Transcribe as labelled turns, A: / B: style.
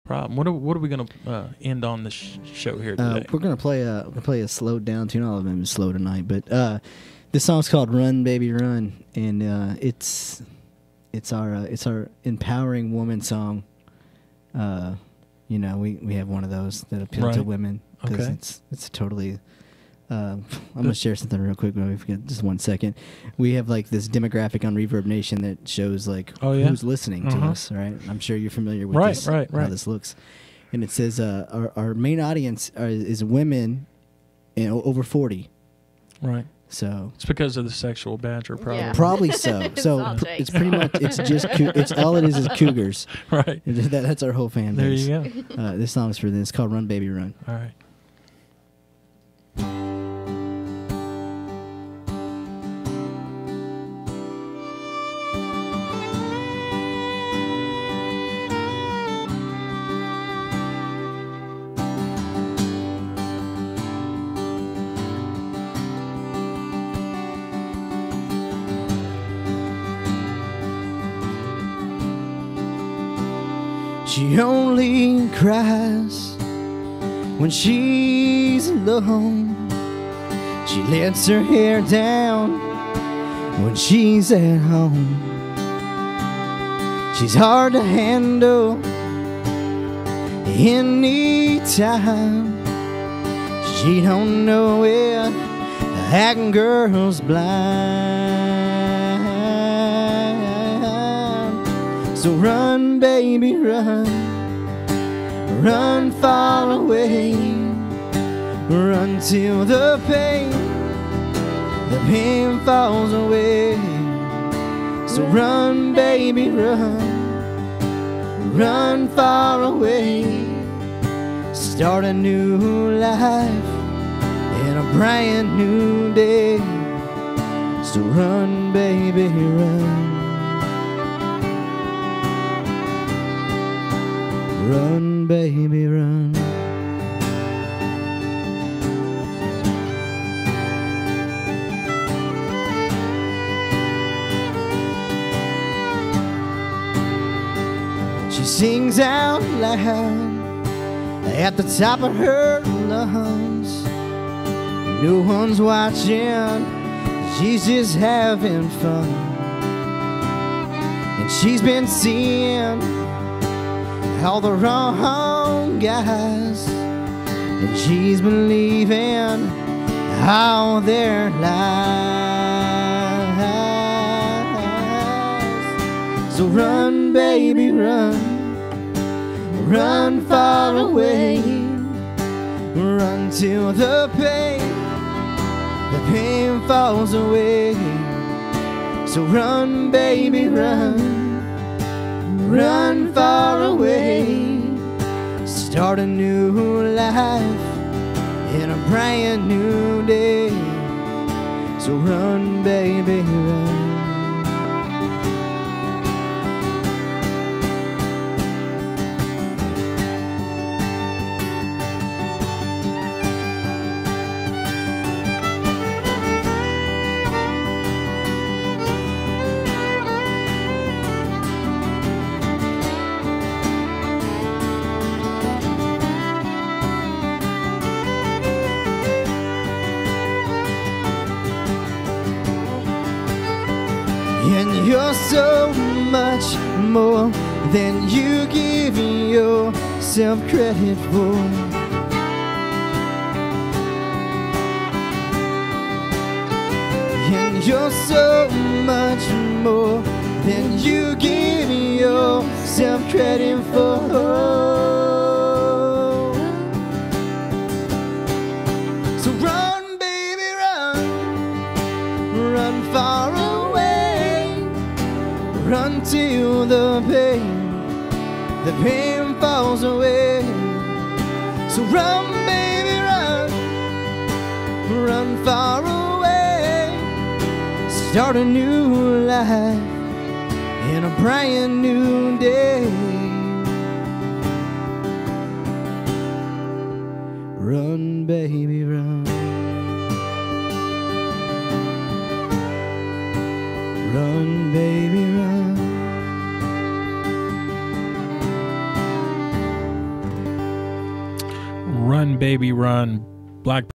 A: problem. What are we gonna end on this show here today?
B: We're gonna play a slowed down tune. All of them is slow tonight, but this song's called "Run, Baby, Run," and it's our empowering woman song. You know, we have one of those that appeal to women because it's totally. I'm gonna share something real quick. But we forget just 1 second. We have like this demographic on Reverb Nation that shows like who's listening to us. Right, I'm sure you're familiar with this, how this looks. And it says our main audience is women, over 40. Right. So
A: it's because of the sexual badger, probably.
C: Yeah.
B: Probably so. So it's pretty much it's all it is cougars.
A: Right.
B: That's our whole fan base.
A: There you go.
B: This song's for this. It's called "Run, Baby, Run."
A: All right.
B: She only cries when she's alone. She lets her hair down when she's at home. She's hard to handle anytime. She don't know it, acting girl's blind. So run, baby, run. Run far away. Run till the pain falls away. So run, baby, run. Run far away. Start a new life in a brand new day. So run, baby, run. Run, baby, run. She sings out loud at the top of her lungs. No one's watching, she's just having fun. And she's been seeing all the wrong guys, and she's believing all their lies. So run, baby, run. Run far away. Run till the pain falls away. So run, baby, run. Run far away. Start a new life in a brand new day. So run, baby, run. And you're so much more than you give yourself credit for. And you're so much more than you give yourself credit for. So run, baby, run. Run far away. Run till the pain falls away. So run, baby, run. Run far away. Start a new life in a brand new day. Run, baby, run. Run, baby, run.
A: Run Baby Run, Black